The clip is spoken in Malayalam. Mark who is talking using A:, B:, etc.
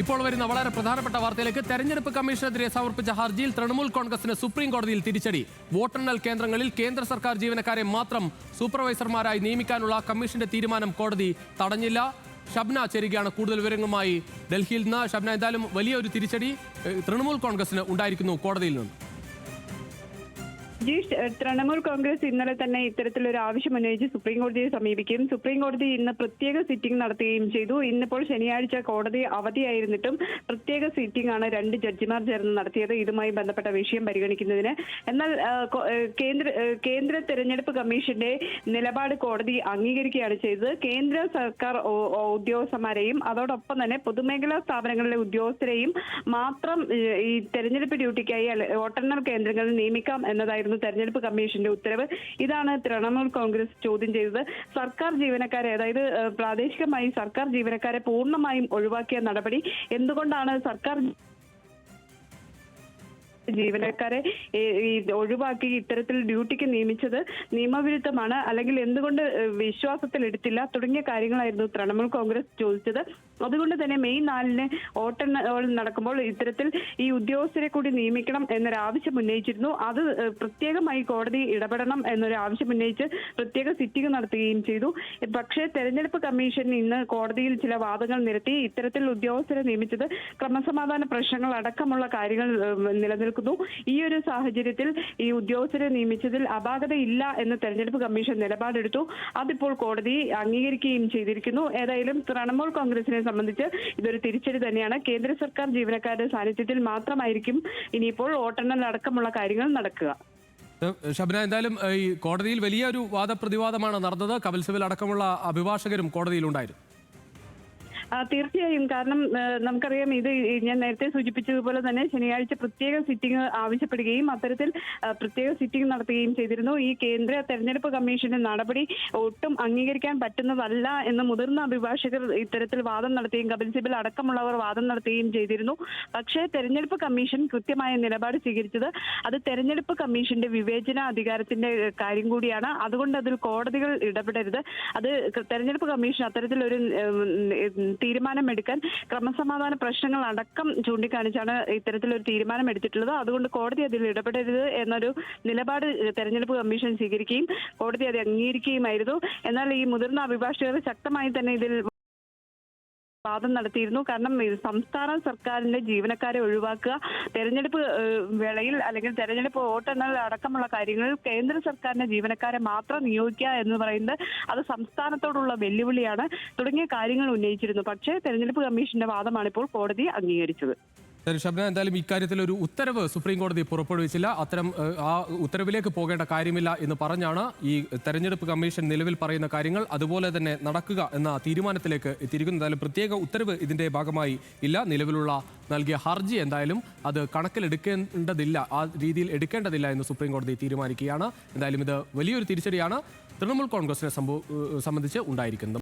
A: ഇപ്പോൾ വരുന്ന വളരെ പ്രധാനപ്പെട്ട വാർത്തയിലേക്ക്. തെരഞ്ഞെടുപ്പ് കമ്മീഷനെതിരെ സമർപ്പിച്ച ഹർജിയിൽ തൃണമൂൽ കോൺഗ്രസിന് സുപ്രീം കോടതിയിൽ തിരിച്ചടി. വോട്ടെണ്ണൽ കേന്ദ്രങ്ങളിൽ കേന്ദ്ര സർക്കാർ ജീവനക്കാരെ മാത്രം സൂപ്പർവൈസർമാരായി നിയമിക്കാനുള്ള കമ്മീഷന്റെ തീരുമാനം കോടതി തടഞ്ഞില്ല. ഷബ്ന ചേരുകയാണ് കൂടുതൽ വിവരങ്ങളുമായി ഡൽഹിയിൽ നിന്ന്. ഷബ്ന, എന്തായാലും വലിയൊരു തിരിച്ചടി തൃണമൂൽ കോൺഗ്രസിന് ഉണ്ടായിരിക്കുന്നു കോടതിയിൽ നിന്ന്.
B: തൃണമൂൽ കോൺഗ്രസ് ഇന്നലെ തന്നെ ഇത്തരത്തിലൊരു ആവശ്യം ഉന്നയിച്ച് സുപ്രീം കോടതിയെ സമീപിക്കുകയും സുപ്രീം കോടതി ഇന്ന് പ്രത്യേക സിറ്റിംഗ് നടത്തുകയും ചെയ്തു. ഇന്നിപ്പോൾ ശനിയാഴ്ച കോടതി അവധിയായിരുന്നിട്ടും പ്രത്യേക സിറ്റിംഗ് ആണ് 2 ജഡ്ജിമാർ ചേർന്ന് നടത്തിയത് ഇതുമായി ബന്ധപ്പെട്ട വിഷയം പരിഗണിക്കുന്നതിന്. എന്നാൽ കേന്ദ്ര തെരഞ്ഞെടുപ്പ് കമ്മീഷന്റെ നിലപാട് കോടതി അംഗീകരിക്കുകയാണ് ചെയ്തത്. കേന്ദ്ര സർക്കാർ ഉദ്യോഗസ്ഥന്മാരെയും അതോടൊപ്പം തന്നെ പൊതുമേഖലാ സ്ഥാപനങ്ങളിലെ ഉദ്യോഗസ്ഥരെയും മാത്രം ഈ തെരഞ്ഞെടുപ്പ് ഡ്യൂട്ടിക്കായി വോട്ടെണ്ണൽ കേന്ദ്രങ്ങളിൽ നിയമിക്കാം എന്നതായിരുന്നു തെരഞ്ഞെടുപ്പ് കമ്മീഷന്റെ ഉത്തരവ്. ഇതാണ് തൃണമൂൽ കോൺഗ്രസ് ചോദ്യം ചെയ്തത്. സർക്കാർ ജീവനക്കാരെ, അതായത് പ്രാദേശികമായി സർക്കാർ ജീവനക്കാരെ പൂർണ്ണമായും ഒഴിവാക്കിയ നടപടി എന്തുകൊണ്ടാണ് സർക്കാർ ജീവനക്കാരെ ഒഴിവാക്കി ഇത്തരത്തിൽ ഡ്യൂട്ടിക്ക് നിയമിച്ചത് നിയമവിരുദ്ധമാണ്, അല്ലെങ്കിൽ എന്തുകൊണ്ട് വിശ്വാസത്തിൽ എടുത്തില്ല തുടങ്ങിയ കാര്യങ്ങളായിരുന്നു തൃണമൂൽ കോൺഗ്രസ് ചോദിച്ചത്. അതുകൊണ്ട് തന്നെ മെയ് 4-ന് വോട്ടെണ്ണൽ നടക്കുമ്പോൾ ഇത്തരത്തിൽ ഈ ഉദ്യോഗസ്ഥരെ കൂടി നിയമിക്കണം എന്നൊരാവശ്യം ഉന്നയിച്ചിരുന്നു. അത് പ്രത്യേകമായി കോടതി ഇടപെടണം എന്നൊരു ആവശ്യം ഉന്നയിച്ച് പ്രത്യേക സിറ്റിംഗ് നടത്തുകയും ചെയ്തു. പക്ഷേ തെരഞ്ഞെടുപ്പ് കമ്മീഷൻ ഇന്ന് കോടതിയിൽ ചില വാദങ്ങൾ നിരത്തി. ഇത്തരത്തിൽ ഉദ്യോഗസ്ഥരെ നിയമിച്ചത് ക്രമസമാധാന പ്രശ്നങ്ങൾ അടക്കമുള്ള കാര്യങ്ങൾ നിലനിൽക്കുന്നു. ഈ ഒരു സാഹചര്യത്തിൽ ഈ ഉദ്യോഗസ്ഥരെ നിയമിച്ചതിൽ അപാകതയില്ല എന്ന് തെരഞ്ഞെടുപ്പ് കമ്മീഷൻ നിലപാടെടുത്തു. അതിപ്പോൾ കോടതി അംഗീകരിക്കുകയും ചെയ്തിരിക്കുന്നു. ഏതായാലും തൃണമൂൽ കോൺഗ്രസിനെ സംബന്ധിച്ച് ഇതൊരു തിരിച്ചടി തന്നെയാണ്. കേന്ദ്ര സർക്കാർ ജീവനക്കാരുടെ സാന്നിധ്യത്തിൽ മാത്രമായിരിക്കും ഇനിയിപ്പോൾ വോട്ടെണ്ണൽ അടക്കമുള്ള കാര്യങ്ങൾ നടക്കുക.
A: ഷബ്ന, എന്തായാലും ഈ കോടതിയിൽ വലിയൊരു വാദപ്രതിവാദമാണ് നടന്നത്. കപിൽ സിബൽ അടക്കമുള്ള അഭിഭാഷകരും കോടതിയിലുണ്ടായിരുന്നു.
B: തീർച്ചയായും. കാരണം നമുക്കറിയാം, ഇത് ഞാൻ നേരത്തെ സൂചിപ്പിച്ചതുപോലെ തന്നെ ശനിയാഴ്ച പ്രത്യേക സിറ്റിംഗ് ആവശ്യപ്പെടുകയും അത്തരത്തിൽ പ്രത്യേക സിറ്റിംഗ് നടത്തുകയും ചെയ്തിരുന്നു. ഈ കേന്ദ്ര തെരഞ്ഞെടുപ്പ് കമ്മീഷന്റെ നടപടി ഒട്ടും അംഗീകരിക്കാൻ പറ്റുന്നതല്ല എന്ന് മുതിർന്ന അഭിഭാഷകർ ഇത്തരത്തിൽ വാദം നടത്തുകയും കപിൽ സിബൽ അടക്കമുള്ളവർ വാദം നടത്തുകയും ചെയ്തിരുന്നു. പക്ഷേ തെരഞ്ഞെടുപ്പ് കമ്മീഷൻ കൃത്യമായ നിലപാട് സ്വീകരിച്ചത് അത് തെരഞ്ഞെടുപ്പ് കമ്മീഷന്റെ വിവേചന അധികാരത്തിന്റെ കാര്യം കൂടിയാണ്. അതുകൊണ്ട് അതിൽ കോടതികൾ ഇടപെടരുത്. അത് തെരഞ്ഞെടുപ്പ് കമ്മീഷൻ അത്തരത്തിലൊരു തീരുമാനമെടുക്കാൻ ക്രമസമാധാന പ്രശ്നങ്ങൾ അടക്കം ചൂണ്ടിക്കാണിച്ചാണ് ഇത്തരത്തിലൊരു തീരുമാനം എടുത്തിട്ടുള്ളത്. അതുകൊണ്ട് കോടതി അതിൽ ഇടപെടരുത് എന്നൊരു നിലപാട് തെരഞ്ഞെടുപ്പ് കമ്മീഷൻ സ്വീകരിക്കുകയും കോടതി അത് അംഗീകരിക്കുകയുമായിരുന്നു. എന്നാൽ ഈ മുതിർന്ന അഭിഭാഷകർ ശക്തമായി തന്നെ ഇതിൽ വാദം നടത്തിയിരുന്നു. കാരണം സംസ്ഥാന സർക്കാരിന്റെ ജീവനക്കാരെ ഒഴിവാക്കുക, തെരഞ്ഞെടുപ്പ് വേളയിൽ അല്ലെങ്കിൽ തെരഞ്ഞെടുപ്പ് വോട്ടെണ്ണൽ അടക്കമുള്ള കാര്യങ്ങളിൽ കേന്ദ്ര സർക്കാരിന്റെ ജീവനക്കാരെ മാത്രം നിയോഗിക്കുക എന്ന് പറയുന്നത് അത് സംസ്ഥാനത്തോടുള്ള വെല്ലുവിളിയാണ് തുടങ്ങിയ കാര്യങ്ങൾ ഉന്നയിച്ചിരുന്നു. പക്ഷേ തെരഞ്ഞെടുപ്പ് കമ്മീഷന്റെ വാദമാണ് ഇപ്പോൾ കോടതി അംഗീകരിച്ചത്.
A: ഷബ്ന, എന്തായാലും ഇക്കാര്യത്തിൽ ഒരു ഉത്തരവ് സുപ്രീം കോടതി പുറപ്പെടുവിച്ചില്ല. അത്തരം ആ ഉത്തരവിലേക്ക് പോകേണ്ട കാര്യമില്ല എന്ന് പറഞ്ഞാണ് ഈ തെരഞ്ഞെടുപ്പ് കമ്മീഷൻ നിലവിൽ പറയുന്ന കാര്യങ്ങൾ അതുപോലെ തന്നെ നടക്കുക എന്ന തീരുമാനത്തിലേക്ക് എത്തിയിരിക്കുന്നത്. എന്തായാലും പ്രത്യേക ഉത്തരവ് ഇതിന്റെ ഭാഗമായി ഇല്ല. നിലവിലുള്ള നൽകിയ ഹർജി എന്തായാലും അത് കണക്കിലെടുക്കേണ്ടതില്ല, ആ രീതിയിൽ എടുക്കേണ്ടതില്ല എന്ന് സുപ്രീം കോടതി തീരുമാനിക്കുകയാണ്. എന്തായാലും ഇത് വലിയൊരു തിരിച്ചടിയാണ് തൃണമൂൽ കോൺഗ്രസിനെ സംബന്ധിച്ച് ഉണ്ടായിരിക്കുന്നത്.